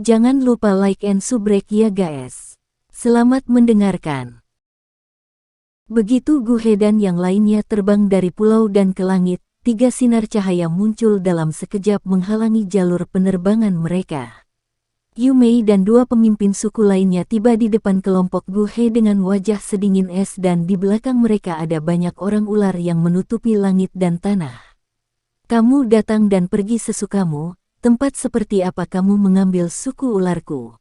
Jangan lupa like and subrek ya guys. Selamat mendengarkan. Begitu Guhe dan yang lainnya terbang dari pulau dan ke langit, 3 sinar cahaya muncul dalam sekejap menghalangi jalur penerbangan mereka. Yumei dan 2 pemimpin suku lainnya tiba di depan kelompok Guhe dengan wajah sedingin es dan di belakang mereka ada banyak orang ular yang menutupi langit dan tanah. Kamu datang dan pergi sesukamu. Tempat seperti apa kamu mengambil suku ularku?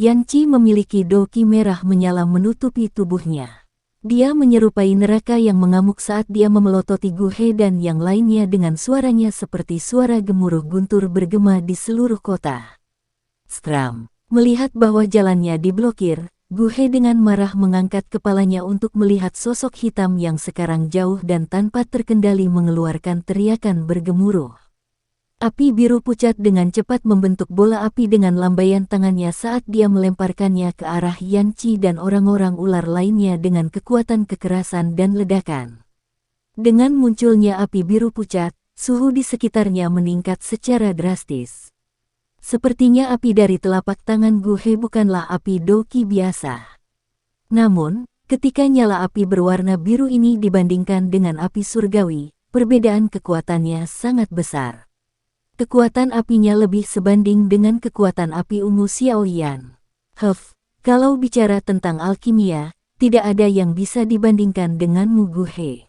Yanqi memiliki doki merah menyala menutupi tubuhnya. Dia menyerupai neraka yang mengamuk saat dia memelototi Guhe dan yang lainnya dengan suaranya seperti suara gemuruh guntur bergema di seluruh kota. Stram. Melihat bahwa jalannya diblokir, Guhe dengan marah mengangkat kepalanya untuk melihat sosok hitam yang sekarang jauh dan tanpa terkendali mengeluarkan teriakan bergemuruh. Api biru pucat dengan cepat membentuk bola api dengan lambaian tangannya saat dia melemparkannya ke arah Yanqi dan orang-orang ular lainnya dengan kekuatan kekerasan dan ledakan. Dengan munculnya api biru pucat, suhu di sekitarnya meningkat secara drastis. Sepertinya api dari telapak tangan Guhe bukanlah api doki biasa. Namun, ketika nyala api berwarna biru ini dibandingkan dengan api surgawi, perbedaan kekuatannya sangat besar. Kekuatan apinya lebih sebanding dengan kekuatan api ungu Xiaoyan. Kalau bicara tentang alkimia, tidak ada yang bisa dibandingkan denganmu Guhe.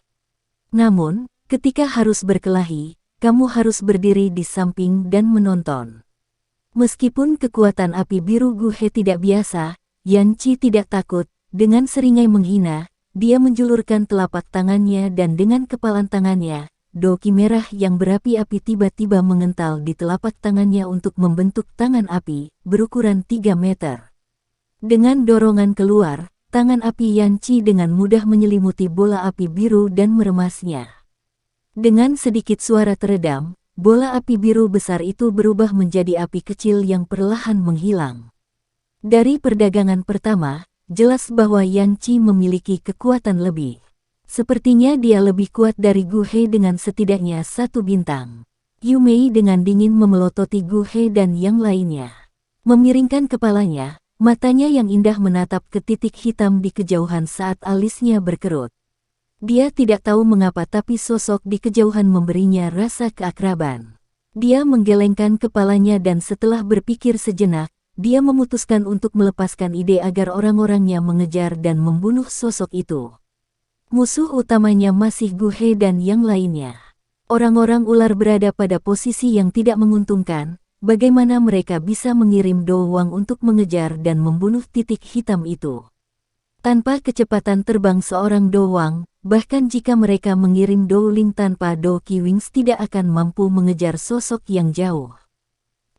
Namun, ketika harus berkelahi, kamu harus berdiri di samping dan menonton. Meskipun kekuatan api biru Guhe tidak biasa, Yanqi tidak takut. Dengan seringai menghina, dia menjulurkan telapak tangannya dan dengan kepalan tangannya, doki merah yang berapi-api tiba-tiba mengental di telapak tangannya untuk membentuk tangan api, berukuran 3 meter. Dengan dorongan keluar, tangan api Yanqi dengan mudah menyelimuti bola api biru dan meremasnya. Dengan sedikit suara teredam, bola api biru besar itu berubah menjadi api kecil yang perlahan menghilang. Dari perdagangan pertama, jelas bahwa Yanqi memiliki kekuatan lebih. Sepertinya dia lebih kuat dari Guhe dengan setidaknya 1 bintang. Yumei dengan dingin memelototi Guhe dan yang lainnya. Memiringkan kepalanya, matanya yang indah menatap ke titik hitam di kejauhan saat alisnya berkerut. Dia tidak tahu mengapa tapi sosok di kejauhan memberinya rasa keakraban. Dia menggelengkan kepalanya dan setelah berpikir sejenak, dia memutuskan untuk melepaskan ide agar orang-orangnya mengejar dan membunuh sosok itu. Musuh utamanya masih Guhe dan yang lainnya. Orang-orang ular berada pada posisi yang tidak menguntungkan. Bagaimana mereka bisa mengirim Dowang untuk mengejar dan membunuh titik hitam itu? Tanpa kecepatan terbang seorang Dowang, bahkan jika mereka mengirim Dowling tanpa Doki Wings tidak akan mampu mengejar sosok yang jauh.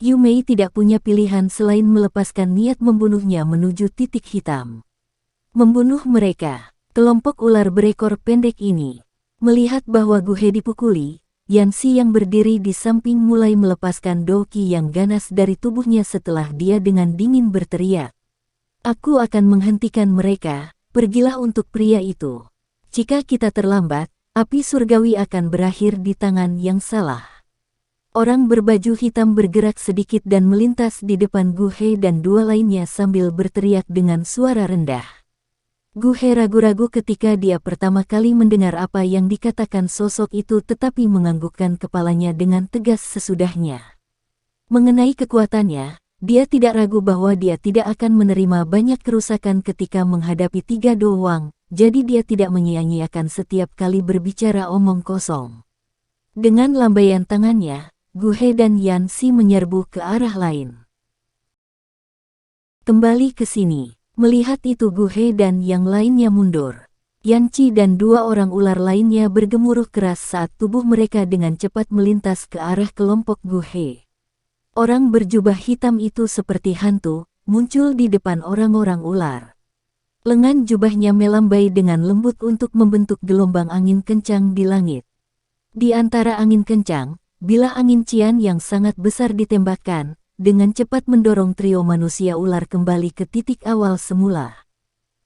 Yumei tidak punya pilihan selain melepaskan niat membunuhnya menuju titik hitam. Membunuh mereka. Kelompok ular berekor pendek ini melihat bahwa Guhe dipukuli, Yanqi yang berdiri di samping mulai melepaskan doki yang ganas dari tubuhnya setelah dia dengan dingin berteriak. Aku akan menghentikan mereka, pergilah untuk pria itu. Jika kita terlambat, api surgawi akan berakhir di tangan yang salah. Orang berbaju hitam bergerak sedikit dan melintas di depan Guhe dan 2 lainnya sambil berteriak dengan suara rendah. Guhe ragu-ragu ketika dia pertama kali mendengar apa yang dikatakan sosok itu tetapi menganggukkan kepalanya dengan tegas sesudahnya. Mengenai kekuatannya, dia tidak ragu bahwa dia tidak akan menerima banyak kerusakan ketika menghadapi 3 Dowang, jadi dia tidak menyia-nyiakan setiap kali berbicara omong kosong. Dengan lambaian tangannya, Guhe dan Yanqi menyerbu ke arah lain. Kembali ke sini. Melihat itu Guhe dan yang lainnya mundur. Yanqi dan 2 orang ular lainnya bergemuruh keras saat tubuh mereka dengan cepat melintas ke arah kelompok Guhe. Orang berjubah hitam itu seperti hantu, muncul di depan orang-orang ular. Lengan jubahnya melambai dengan lembut untuk membentuk gelombang angin kencang di langit. Di antara angin kencang, bilah angin cian yang sangat besar ditembakkan, dengan cepat mendorong trio manusia ular kembali ke titik awal semula.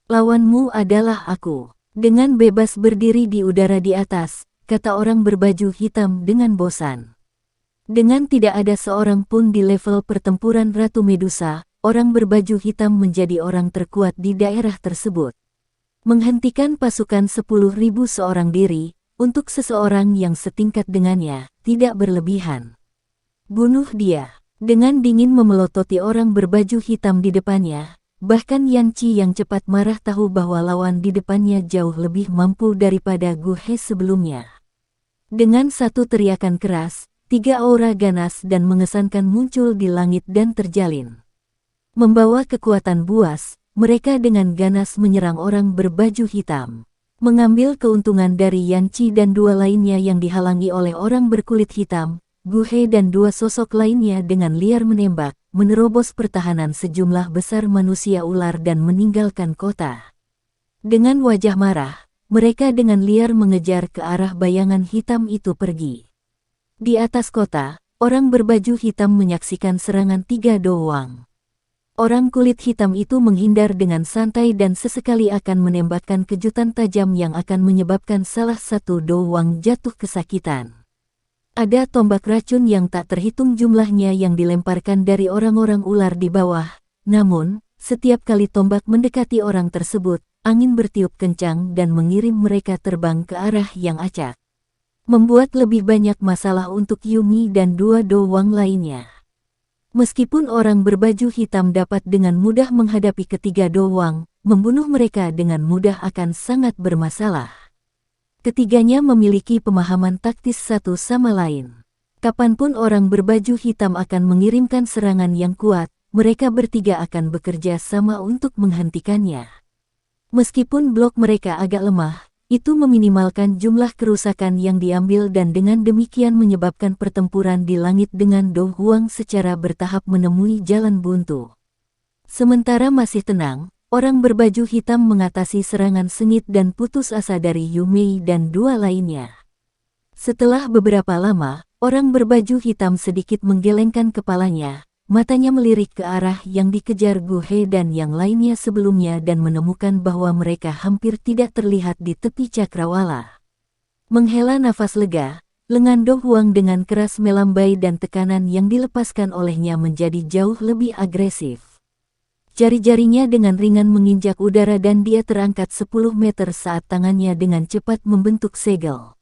Lawanmu adalah aku. Dengan bebas berdiri di udara di atas, kata orang berbaju hitam dengan bosan. Dengan tidak ada seorang pun di level pertempuran Ratu Medusa, orang berbaju hitam menjadi orang terkuat di daerah tersebut. Menghentikan pasukan 10.000 seorang diri, untuk seseorang yang setingkat dengannya, tidak berlebihan. Bunuh dia. Dengan dingin memelototi orang berbaju hitam di depannya, bahkan Yan Qi yang cepat marah tahu bahwa lawan di depannya jauh lebih mampu daripada Gu He sebelumnya. Dengan satu teriakan keras, 3 aura ganas dan mengesankan muncul di langit dan terjalin. Membawa kekuatan buas, mereka dengan ganas menyerang orang berbaju hitam. Mengambil keuntungan dari Yan Qi dan 2 lainnya yang dihalangi oleh orang berkulit hitam, Gu He dan 2 sosok lainnya dengan liar menembak, menerobos pertahanan sejumlah besar manusia ular dan meninggalkan kota. Dengan wajah marah, mereka dengan liar mengejar ke arah bayangan hitam itu pergi. Di atas kota, orang berbaju hitam menyaksikan serangan 3 doang. Orang kulit hitam itu menghindar dengan santai dan sesekali akan menembakkan kejutan tajam yang akan menyebabkan salah satu doang jatuh kesakitan. Ada tombak racun yang tak terhitung jumlahnya yang dilemparkan dari orang-orang ular di bawah. Namun, setiap kali tombak mendekati orang tersebut, angin bertiup kencang dan mengirim mereka terbang ke arah yang acak. Membuat lebih banyak masalah untuk Yumi dan 2 doang lainnya. Meskipun orang berbaju hitam dapat dengan mudah menghadapi ketiga doang, membunuh mereka dengan mudah akan sangat bermasalah. Ketiganya memiliki pemahaman taktis satu sama lain. Kapanpun orang berbaju hitam akan mengirimkan serangan yang kuat, mereka bertiga akan bekerja sama untuk menghentikannya. Meskipun blok mereka agak lemah, itu meminimalkan jumlah kerusakan yang diambil dan dengan demikian menyebabkan pertempuran di langit dengan Do Huang secara bertahap menemui jalan buntu. Sementara masih tenang, orang berbaju hitam mengatasi serangan sengit dan putus asa dari Yu Mei dan 2 lainnya. Setelah beberapa lama, orang berbaju hitam sedikit menggelengkan kepalanya, matanya melirik ke arah yang dikejar Gu He dan yang lainnya sebelumnya dan menemukan bahwa mereka hampir tidak terlihat di tepi cakrawala. Menghela nafas lega, lengan Do Huang dengan keras melambai dan tekanan yang dilepaskan olehnya menjadi jauh lebih agresif. Jari-jarinya dengan ringan menginjak udara dan dia terangkat 10 meter saat tangannya dengan cepat membentuk segel.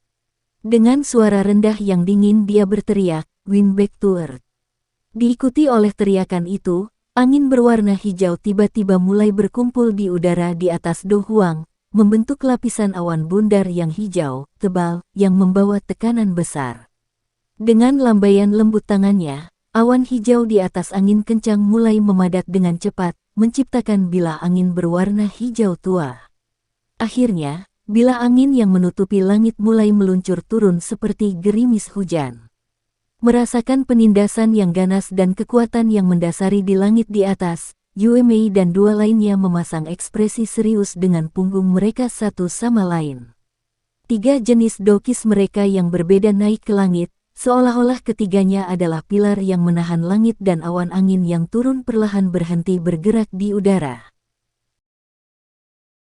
Dengan suara rendah yang dingin dia berteriak, "Wind back to earth." Diikuti oleh teriakan itu, angin berwarna hijau tiba-tiba mulai berkumpul di udara di atas Do Huang, membentuk lapisan awan bundar yang hijau, tebal, yang membawa tekanan besar. Dengan lambaian lembut tangannya, awan hijau di atas angin kencang mulai memadat dengan cepat, menciptakan bilah angin berwarna hijau tua. Akhirnya, bilah angin yang menutupi langit mulai meluncur turun seperti gerimis hujan. Merasakan penindasan yang ganas dan kekuatan yang mendasari di langit di atas, Yue Mei dan 2 lainnya memasang ekspresi serius dengan punggung mereka satu sama lain. 3 jenis dokis mereka yang berbeda naik ke langit, seolah-olah ketiganya adalah pilar yang menahan langit dan awan angin yang turun perlahan berhenti bergerak di udara.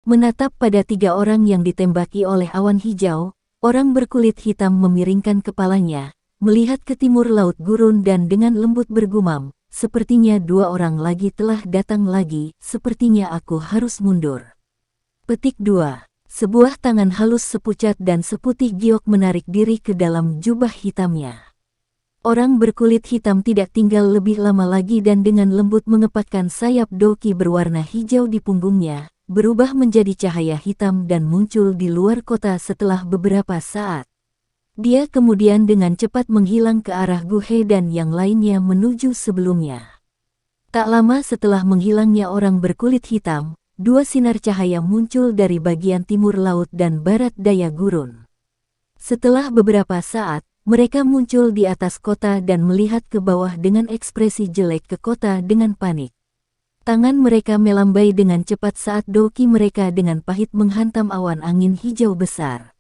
Menatap pada 3 orang yang ditembaki oleh awan hijau, orang berkulit hitam memiringkan kepalanya, melihat ke timur laut gurun dan dengan lembut bergumam, "Sepertinya 2 orang lagi telah datang lagi, sepertinya aku harus mundur." Petik 2. Sebuah tangan halus sepucat dan seputih giok menarik diri ke dalam jubah hitamnya. Orang berkulit hitam tidak tinggal lebih lama lagi dan dengan lembut mengepakkan sayap doki berwarna hijau di punggungnya, berubah menjadi cahaya hitam dan muncul di luar kota setelah beberapa saat. Dia kemudian dengan cepat menghilang ke arah Gu He dan yang lainnya menuju sebelumnya. Tak lama setelah menghilangnya orang berkulit hitam, 2 sinar cahaya muncul dari bagian timur laut dan barat daya gurun. Setelah beberapa saat, mereka muncul di atas kota dan melihat ke bawah dengan ekspresi jelek ke kota dengan panik. Tangan mereka melambai dengan cepat saat doki mereka dengan pahit menghantam awan angin hijau besar.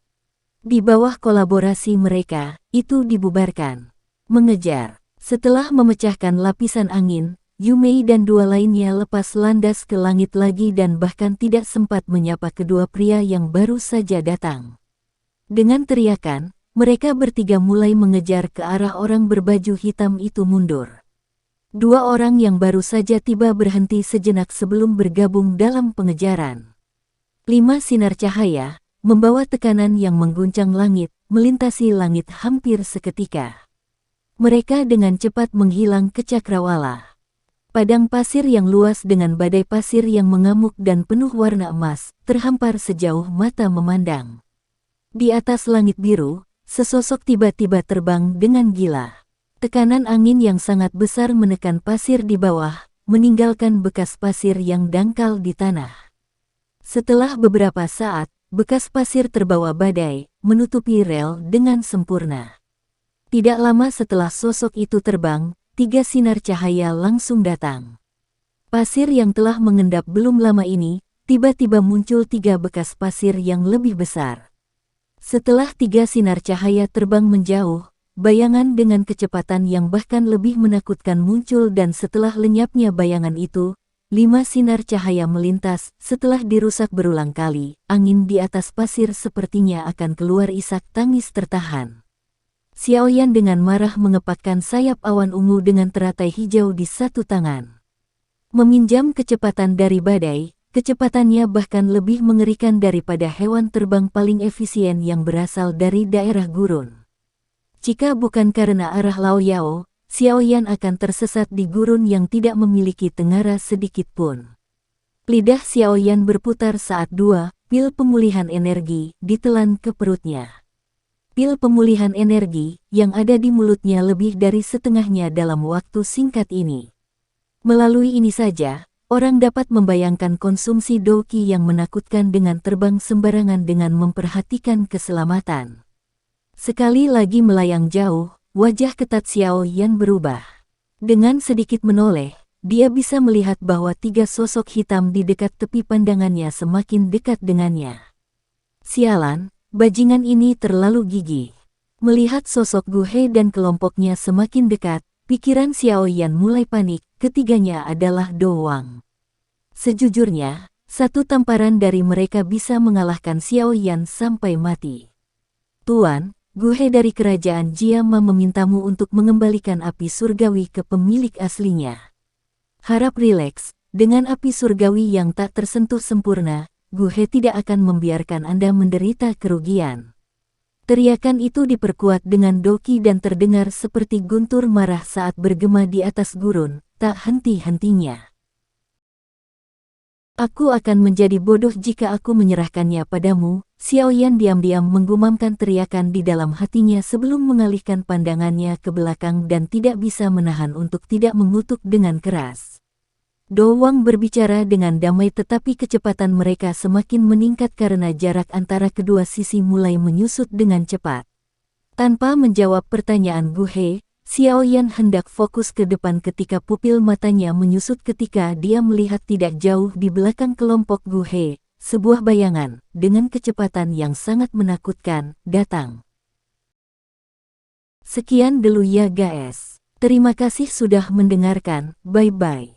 Di bawah kolaborasi mereka, itu dibubarkan. Mengejar. Setelah memecahkan lapisan angin, Yu Mei dan 2 lainnya lepas landas ke langit lagi dan bahkan tidak sempat menyapa kedua pria yang baru saja datang. Dengan teriakan, Mereka bertiga mulai mengejar ke arah orang berbaju hitam itu mundur. Dua orang yang baru saja tiba berhenti sejenak sebelum bergabung dalam pengejaran. 5 sinar cahaya, membawa tekanan yang mengguncang langit, melintasi langit hampir seketika. Mereka dengan cepat menghilang ke cakrawala. Padang pasir yang luas dengan badai pasir yang mengamuk dan penuh warna emas, terhampar sejauh mata memandang. Di atas langit biru, sesosok tiba-tiba terbang dengan gila. Tekanan angin yang sangat besar menekan pasir di bawah, meninggalkan bekas pasir yang dangkal di tanah. Setelah beberapa saat, bekas pasir terbawa badai, menutupi rel dengan sempurna. Tidak lama setelah sosok itu terbang, 3 sinar cahaya langsung datang. Pasir yang telah mengendap belum lama ini, tiba-tiba muncul 3 bekas pasir yang lebih besar. Setelah 3 sinar cahaya terbang menjauh, bayangan dengan kecepatan yang bahkan lebih menakutkan muncul dan setelah lenyapnya bayangan itu, 5 sinar cahaya melintas. Setelah dirusak berulang kali, angin di atas pasir sepertinya akan keluar isak tangis tertahan. Xiaoyan dengan marah mengepakkan sayap awan ungu dengan teratai hijau di satu tangan. Meminjam kecepatan dari badai, kecepatannya bahkan lebih mengerikan daripada hewan terbang paling efisien yang berasal dari daerah gurun. Jika bukan karena arah Lao Yao, Xiaoyan akan tersesat di gurun yang tidak memiliki tengara sedikit pun. Lidah Xiaoyan berputar saat 2 pil pemulihan energi ditelan ke perutnya. Pil pemulihan energi yang ada di mulutnya lebih dari setengahnya dalam waktu singkat ini. Melalui ini saja, orang dapat membayangkan konsumsi doki yang menakutkan dengan terbang sembarangan dengan memperhatikan keselamatan. Sekali lagi melayang jauh, wajah ketat Xiaoyan berubah. Dengan sedikit menoleh, dia bisa melihat bahwa 3 sosok hitam di dekat tepi pandangannya semakin dekat dengannya. Sialan, bajingan ini terlalu gigih. Melihat sosok Gu He dan kelompoknya semakin dekat, pikiran Xiaoyan mulai panik. Ketiganya adalah Do Wang. Sejujurnya, satu tamparan dari mereka bisa mengalahkan Xiaoyan sampai mati. Tuan, Gu He dari kerajaan Jiama memintamu untuk mengembalikan api surgawi ke pemilik aslinya. Harap rileks, dengan api surgawi yang tak tersentuh sempurna, Gu He tidak akan membiarkan Anda menderita kerugian. Teriakan itu diperkuat dengan doki dan terdengar seperti guntur marah saat bergema di atas gurun, tak henti-hentinya. Aku akan menjadi bodoh jika aku menyerahkannya padamu. Xiaoyan diam-diam menggumamkan teriakan di dalam hatinya sebelum mengalihkan pandangannya ke belakang dan tidak bisa menahan untuk tidak mengutuk dengan keras. Do Wang berbicara dengan damai tetapi kecepatan mereka semakin meningkat karena jarak antara kedua sisi mulai menyusut dengan cepat. Tanpa menjawab pertanyaan Gu He, Xiaoyan hendak fokus ke depan ketika pupil matanya menyusut ketika dia melihat tidak jauh di belakang kelompok Gu He, sebuah bayangan, dengan kecepatan yang sangat menakutkan, datang. Sekian dulu ya guys. Terima kasih sudah mendengarkan, bye-bye.